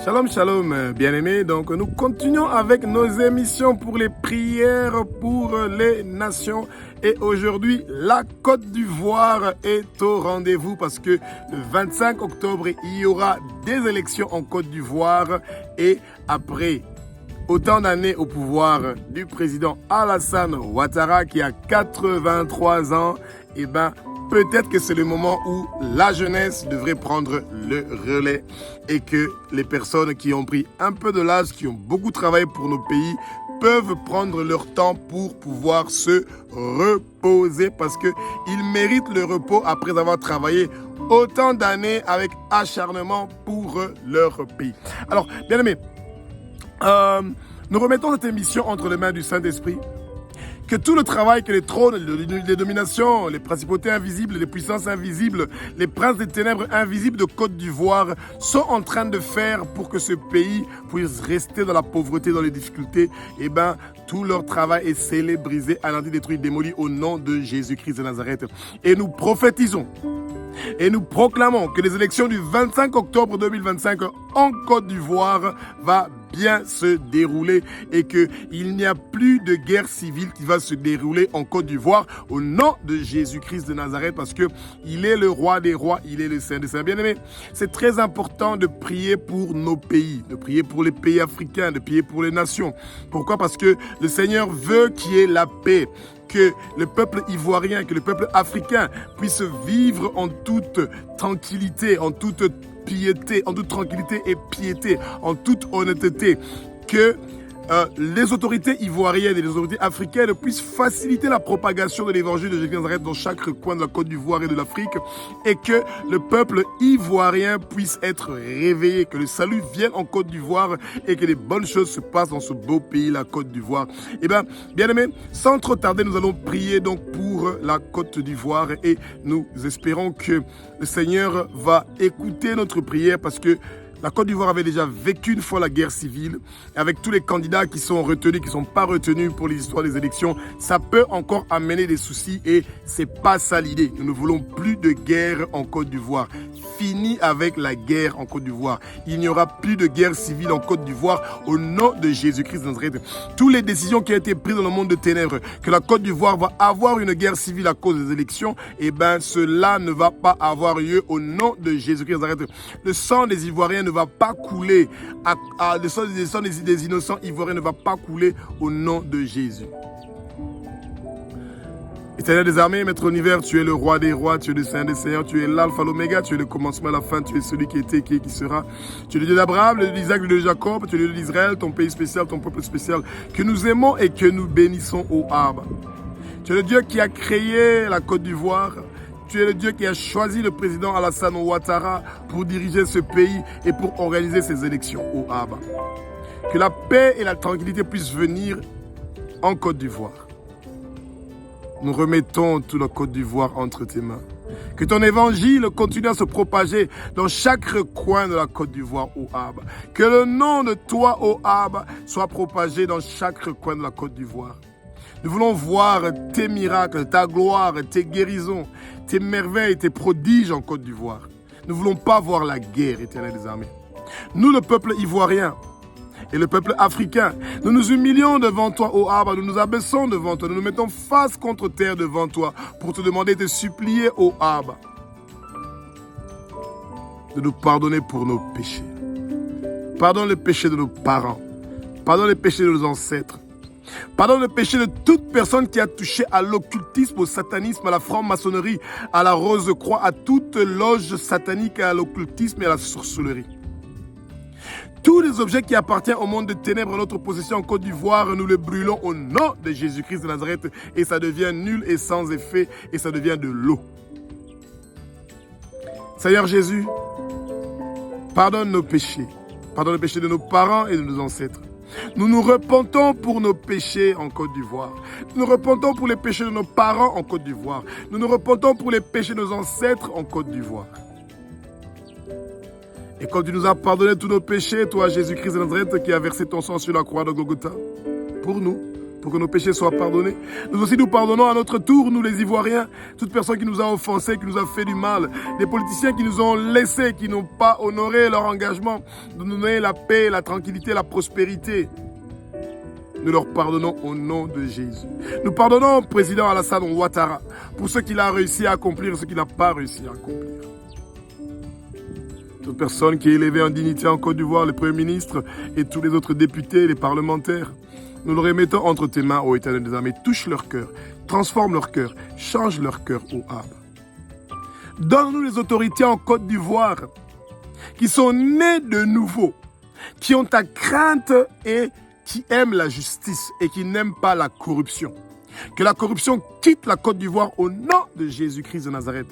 Shalom, shalom, bien-aimés. Donc, nous continuons avec nos émissions pour les prières pour les nations. Et aujourd'hui, la Côte d'Ivoire est au rendez-vous parce que le 25 octobre, il y aura des élections en Côte d'Ivoire. Et après autant d'années au pouvoir du président Alassane Ouattara qui a 83 ans, eh ben, peut-être que c'est le moment où la jeunesse devrait prendre le relais et que les personnes qui ont pris un peu de l'âge, qui ont beaucoup travaillé pour nos pays, peuvent prendre leur temps pour pouvoir se reposer parce qu'ils méritent le repos après avoir travaillé autant d'années avec acharnement pour leur pays. Alors, bien aimés, nous remettons cette émission entre les mains du Saint-Esprit. Que tout le travail que les trônes, les dominations, les principautés invisibles, les puissances invisibles, les princes des ténèbres invisibles de Côte d'Ivoire sont en train de faire pour que ce pays puisse rester dans la pauvreté, dans les difficultés, eh ben, tout leur travail est scellé, brisé, anéanti, détruit, démoli au nom de Jésus-Christ de Nazareth. Et nous prophétisons. Et nous proclamons que les élections du 25 octobre 2025 en Côte d'Ivoire va bien se dérouler et qu'il n'y a plus de guerre civile qui va se dérouler en Côte d'Ivoire au nom de Jésus-Christ de Nazareth parce qu'il est le roi des rois, il est le saint des saints. Bien-aimés, c'est très important de prier pour nos pays, de prier pour les pays africains, de prier pour les nations. Pourquoi? Parce que le Seigneur veut qu'il y ait la paix, que le peuple ivoirien, que le peuple africain puisse vivre en toute tranquillité, en toute piété, en toute tranquillité et piété, en toute honnêteté, que les autorités ivoiriennes et les autorités africaines puissent faciliter la propagation de l'évangile de Jésus de Nazareth dans chaque coin de la Côte d'Ivoire et de l'Afrique et que le peuple ivoirien puisse être réveillé, que le salut vienne en Côte d'Ivoire et que les bonnes choses se passent dans ce beau pays, la Côte d'Ivoire. Eh bien, bien aimés, sans trop tarder, nous allons prier donc pour la Côte d'Ivoire et nous espérons que le Seigneur va écouter notre prière parce que la Côte d'Ivoire avait déjà vécu une fois la guerre civile. Avec tous les candidats qui sont retenus, qui ne sont pas retenus pour les histoires des élections, ça peut encore amener des soucis et c'est pas ça l'idée. Nous ne voulons plus de guerre en Côte d'Ivoire. Fini avec la guerre en Côte d'Ivoire. Il n'y aura plus de guerre civile en Côte d'Ivoire au nom de Jésus-Christ de Nazareth. Toutes les décisions qui ont été prises dans le monde de ténèbres, que la Côte d'Ivoire va avoir une guerre civile à cause des élections, eh bien cela ne va pas avoir lieu au nom de Jésus-Christ de Nazareth. Le sang des Ivoiriens ne va pas couler, le sang des innocents ivoiriens ne va pas couler au nom de Jésus. Éternel des armées, Maître univers, tu es le roi des rois, tu es le Saint des seigneurs, tu es l'alpha, l'oméga, tu es le commencement et la fin, tu es celui qui était, qui est, qui sera. Tu es le Dieu d'Abraham, le Dieu d'Isaac, le Dieu de Jacob, tu es le Dieu d'Israël, ton pays spécial, ton peuple spécial, que nous aimons et que nous bénissons au Abba. Tu es le Dieu qui a créé la Côte d'Ivoire. Tu es le Dieu qui a choisi le président Alassane Ouattara pour diriger ce pays et pour organiser ces élections au Abba. Que la paix et la tranquillité puissent venir en Côte d'Ivoire. Nous remettons toute la Côte d'Ivoire entre tes mains. Que ton évangile continue à se propager dans chaque coin de la Côte d'Ivoire, ô Abba. Que le nom de toi, ô Abba, soit propagé dans chaque coin de la Côte d'Ivoire. Nous voulons voir tes miracles, ta gloire, tes guérisons, tes merveilles, tes prodiges en Côte d'Ivoire. Nous ne voulons pas voir la guerre, Éternel des armées. Nous, le peuple ivoirien, et le peuple africain, nous nous humilions devant toi, ô Abba, nous nous abaissons devant toi, nous nous mettons face contre terre devant toi pour te demander, te supplier, ô Abba, de nous pardonner pour nos péchés. Pardonne le péché de nos parents, pardonne le péché de nos ancêtres, pardonne le péché de toute personne qui a touché à l'occultisme, au satanisme, à la franc-maçonnerie, à la rose-croix, à toute loge satanique, à l'occultisme et à la sorcellerie. Tous les objets qui appartiennent au monde de ténèbres, à notre possession en Côte d'Ivoire, nous les brûlons au nom de Jésus-Christ de Nazareth et ça devient nul et sans effet et ça devient de l'eau. Seigneur Jésus, pardonne nos péchés. Pardonne les péchés de nos parents et de nos ancêtres. Nous nous repentons pour nos péchés en Côte d'Ivoire. Nous nous repentons pour les péchés de nos parents en Côte d'Ivoire. Nous nous repentons pour les péchés de nos ancêtres en Côte d'Ivoire. Et quand tu nous as pardonné tous nos péchés, toi Jésus-Christ de Nazareth qui a versé ton sang sur la croix de Golgotha, pour nous, pour que nos péchés soient pardonnés. Nous aussi, nous pardonnons à notre tour, nous les Ivoiriens, toute personne qui nous a offensés, qui nous a fait du mal, des politiciens qui nous ont laissés, qui n'ont pas honoré leur engagement de nous donner la paix, la tranquillité, la prospérité. Nous leur pardonnons au nom de Jésus. Nous pardonnons au président Alassane Ouattara pour ce qu'il a réussi à accomplir et ce qu'il n'a pas réussi à accomplir. Toute personne qui est élevée en dignité en Côte d'Ivoire, le Premier ministre et tous les autres députés, les parlementaires, nous le remettons entre tes mains, ô Éternel des armées. Touche leur cœur, transforme leur cœur, change leur cœur, ô Abba. Donne-nous les autorités en Côte d'Ivoire qui sont nées de nouveau, qui ont ta crainte et qui aiment la justice et qui n'aiment pas la corruption. Que la corruption quitte la Côte d'Ivoire au nom de Jésus-Christ de Nazareth.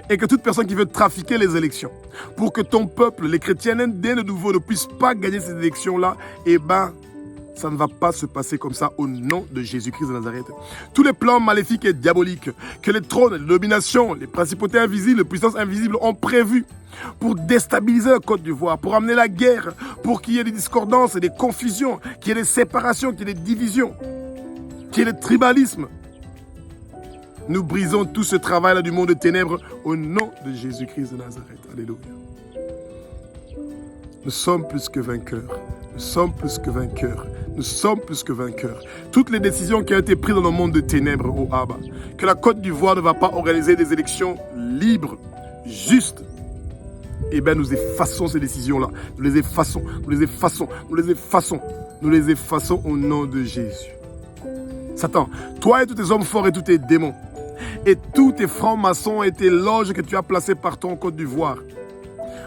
Et que toute personne qui veut trafiquer les élections, pour que ton peuple, les chrétiens nés de nouveau, ne puissent pas gagner ces élections-là, eh bien, ça ne va pas se passer comme ça au nom de Jésus-Christ de Nazareth. Tous les plans maléfiques et diaboliques que les trônes, les dominations, les principautés invisibles, les puissances invisibles ont prévus pour déstabiliser la Côte d'Ivoire, pour amener la guerre, pour qu'il y ait des discordances et des confusions, qu'il y ait des séparations, qu'il y ait des divisions, qu'il y ait des tribalismes. Nous brisons tout ce travail-là du monde de ténèbres au nom de Jésus-Christ de Nazareth. Alléluia. Nous sommes plus que vainqueurs. Nous sommes plus que vainqueurs. Nous sommes plus que vainqueurs. Toutes les décisions qui ont été prises dans le monde de ténèbres, ô Abba, que la Côte d'Ivoire ne va pas organiser des élections libres, justes, eh bien nous effaçons ces décisions-là. Nous les effaçons, nous les effaçons, nous les effaçons. Nous les effaçons au nom de Jésus. Satan, toi et tous tes hommes forts et tous tes démons, et tous tes francs-maçons et tes loges que tu as placées partout en Côte d'Ivoire,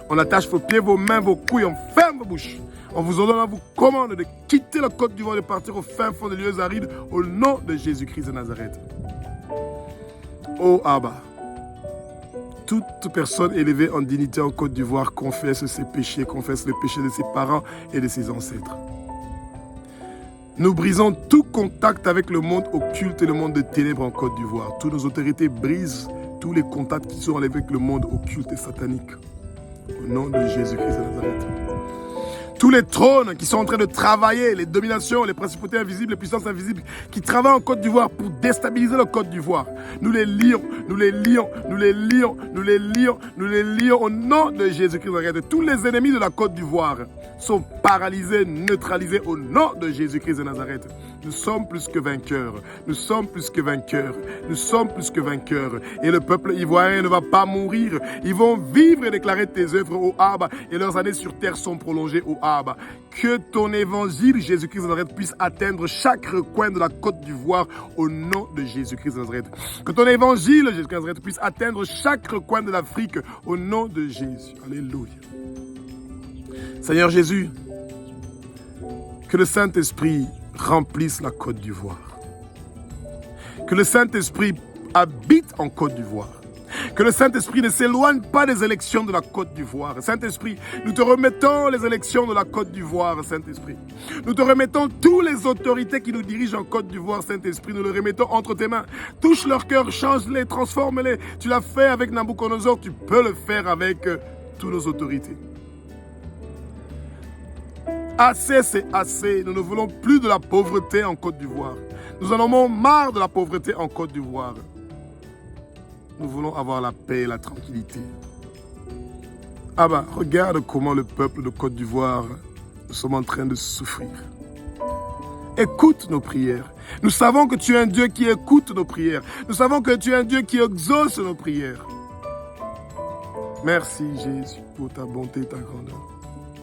on attache vos pieds, vos mains, vos couilles, on ferme vos bouches. On vous ordonne, on vous commande de quitter la Côte d'Ivoire et de partir au fin fond des lieux arides au nom de Jésus-Christ de Nazareth. Oh Abba, toute personne élevée en dignité en Côte d'Ivoire confesse ses péchés, confesse les péchés de ses parents et de ses ancêtres. Nous brisons tout contact avec le monde occulte et le monde de ténèbres en Côte d'Ivoire. Toutes nos autorités brisent tous les contacts qui sont avec le monde occulte et satanique. Au nom de Jésus-Christ de Nazareth. Tous les trônes qui sont en train de travailler, les dominations, les principautés invisibles, les puissances invisibles, qui travaillent en Côte d'Ivoire pour déstabiliser la Côte d'Ivoire. Nous les lions, nous les lions, nous les lions, nous les lions, nous les lions au nom de Jésus-Christ. Tous les ennemis de la Côte d'Ivoire sont paralysés, neutralisés au nom de Jésus-Christ de Nazareth. Nous sommes plus que vainqueurs. Nous sommes plus que vainqueurs. Nous sommes plus que vainqueurs. Et le peuple ivoirien ne va pas mourir. Ils vont vivre et déclarer tes œuvres, ô Abba, et leurs années sur terre sont prolongées, ô Abba. Que ton évangile, Jésus-Christ de Nazareth, puisse atteindre chaque recoin de la Côte d'Ivoire au nom de Jésus-Christ de Nazareth. Que ton évangile, Jésus-Christ de Nazareth, puisse atteindre chaque recoin de l'Afrique au nom de Jésus. Alléluia. Seigneur Jésus, que le Saint-Esprit remplisse la Côte d'Ivoire. Que le Saint-Esprit habite en Côte d'Ivoire. Que le Saint-Esprit ne s'éloigne pas des élections de la Côte d'Ivoire. Saint-Esprit, nous te remettons les élections de la Côte d'Ivoire, Saint-Esprit. Nous te remettons toutes les autorités qui nous dirigent en Côte d'Ivoire, Saint-Esprit. Nous les remettons entre tes mains. Touche leur cœur, change-les, transforme-les. Tu l'as fait avec Nabucodonosor, tu peux le faire avec toutes nos autorités. Assez, c'est assez. Nous ne voulons plus de la pauvreté en Côte d'Ivoire. Nous en avons marre de la pauvreté en Côte d'Ivoire. Nous voulons avoir la paix et la tranquillité. Ah bah, regarde comment le peuple de Côte d'Ivoire, nous sommes en train de souffrir. Écoute nos prières. Nous savons que tu es un Dieu qui écoute nos prières. Nous savons que tu es un Dieu qui exauce nos prières. Merci Jésus pour ta bonté et ta grandeur.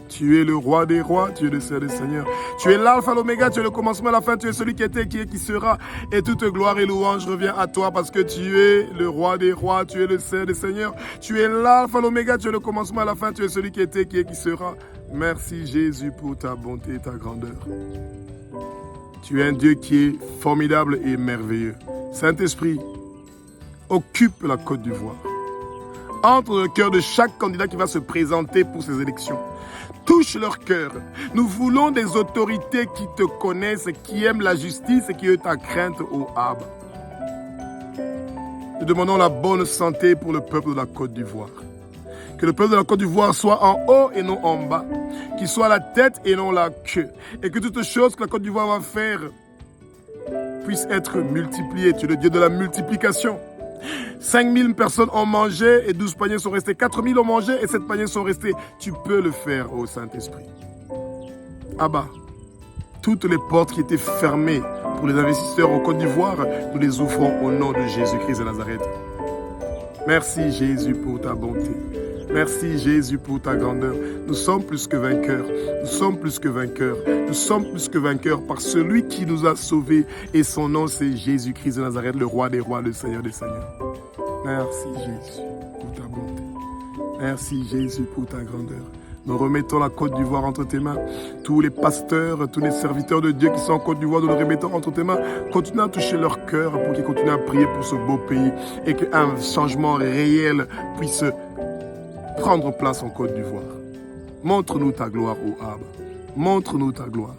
Tu es le roi des rois, tu es le Seigneur des seigneurs. Tu es l'alpha, l'oméga, tu es le commencement et la fin, tu es celui qui était, qui est, qui sera. Et toute gloire et louange revient à toi parce que tu es le roi des rois, tu es le Seigneur des seigneurs. Tu es l'alpha, l'oméga, tu es le commencement et la fin, tu es celui qui était, qui est, qui sera. Merci Jésus pour ta bonté et ta grandeur. Tu es un Dieu qui est formidable et merveilleux. Saint-Esprit, occupe la Côte d'Ivoire. Entre dans le cœur de chaque candidat qui va se présenter pour ces élections. Touche leur cœur. Nous voulons des autorités qui te connaissent, qui aiment la justice et qui ont ta crainte, ô Abba. Nous demandons la bonne santé pour le peuple de la Côte d'Ivoire. Que le peuple de la Côte d'Ivoire soit en haut et non en bas. Qu'il soit la tête et non la queue. Et que toutes choses que la Côte d'Ivoire va faire puissent être multipliées. Tu es le Dieu de la multiplication. 5000 personnes ont mangé et 12 paniers sont restés. 4000 ont mangé et 7 paniers sont restés. Tu peux le faire, ô Saint-Esprit. Abba, toutes les portes qui étaient fermées pour les investisseurs en Côte d'Ivoire, nous les ouvrons au nom de Jésus-Christ de Nazareth. Merci Jésus pour ta bonté. Merci Jésus pour ta grandeur. Nous sommes plus que vainqueurs. Nous sommes plus que vainqueurs. Nous sommes plus que vainqueurs par celui qui nous a sauvés. Et son nom c'est Jésus-Christ de Nazareth, le roi des rois, le Seigneur des seigneurs. Merci Jésus pour ta bonté. Merci Jésus pour ta grandeur. Nous remettons la Côte d'Ivoire entre tes mains. Tous les pasteurs, tous les serviteurs de Dieu qui sont en Côte d'Ivoire, nous les remettons entre tes mains. Continue à toucher leur cœur pour qu'ils continuent à prier pour ce beau pays et qu'un changement réel puisse prendre place en Côte d'Ivoire. Montre-nous ta gloire, ô Abba. Montre-nous ta gloire.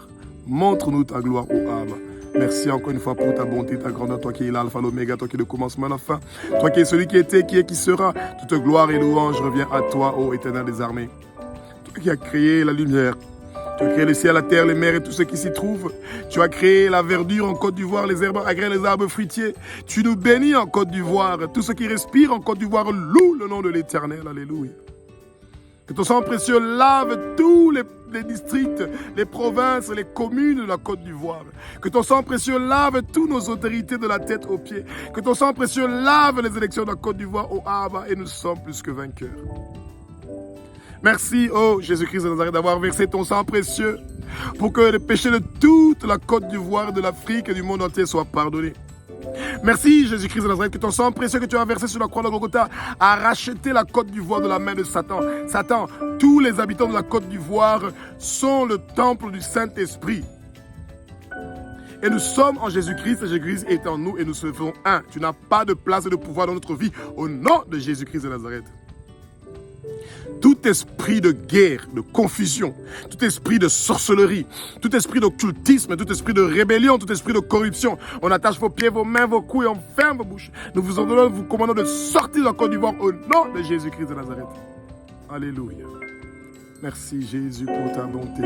Montre-nous ta gloire, ô Abba. Merci encore une fois pour ta bonté, ta grandeur, toi qui es l'alpha, l'oméga, toi qui es le commencement et la fin. Toi qui es celui qui était, qui est, qui sera. Toute gloire et louange revient à toi, ô Éternel des armées. Toi qui as créé la lumière. Tu as créé le ciel, la terre, les mers et tout ce qui s'y trouve. Tu as créé la verdure en Côte d'Ivoire, les herbes agréées, les arbres fruitiers. Tu nous bénis en Côte d'Ivoire. Tout ce qui respire en Côte d'Ivoire loue le nom de l'Éternel. Alléluia. Que ton sang précieux lave tous les districts, les provinces, les communes de la Côte d'Ivoire. Que ton sang précieux lave toutes nos autorités de la tête aux pieds. Que ton sang précieux lave les élections de la Côte d'Ivoire au Abba et nous sommes plus que vainqueurs. Merci, ô Jésus-Christ de Nazareth, d'avoir versé ton sang précieux pour que les péchés de toute la Côte d'Ivoire, de l'Afrique et du monde entier soient pardonnés. Merci Jésus-Christ de Nazareth que ton sang précieux que tu as versé sur la croix de Golgotha a racheté la Côte d'Ivoire de la main de Satan. Satan, tous les habitants de la Côte d'Ivoire sont le temple du Saint-Esprit. Et nous sommes en Jésus-Christ et Jésus-Christ est en nous et nous serons un. Tu n'as pas de place et de pouvoir dans notre vie au nom de Jésus-Christ de Nazareth. Tout esprit de guerre, de confusion, tout esprit de sorcellerie, tout esprit d'occultisme, tout esprit de rébellion, tout esprit de corruption, on attache vos pieds, vos mains, vos couilles, on ferme vos bouches. Nous vous ordonnons, vous commandons de sortir de la Côte d'Ivoire au nom de Jésus-Christ de Nazareth. Alléluia. Merci Jésus pour ta bonté.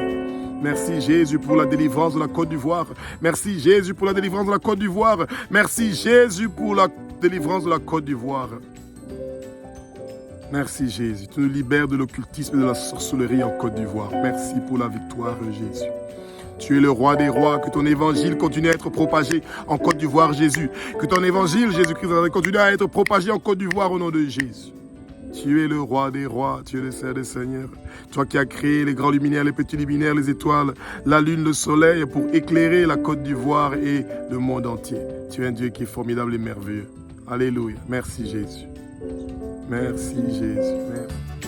Merci Jésus pour la délivrance de la Côte d'Ivoire. Merci Jésus pour la délivrance de la Côte d'Ivoire. Merci Jésus pour la délivrance de la Côte d'Ivoire. Merci Jésus, tu nous libères de l'occultisme et de la sorcellerie en Côte d'Ivoire. Merci pour la victoire Jésus. Tu es le roi des rois, que ton évangile continue à être propagé en Côte d'Ivoire Jésus. Que ton évangile Jésus-Christ continue à être propagé en Côte d'Ivoire au nom de Jésus. Tu es le roi des rois, tu es le Seigneur des seigneurs. Toi qui as créé les grands luminaires, les petits luminaires, les étoiles, la lune, le soleil pour éclairer la Côte d'Ivoire et le monde entier. Tu es un Dieu qui est formidable et merveilleux. Alléluia. Merci Jésus. Merci Jésus. Merci.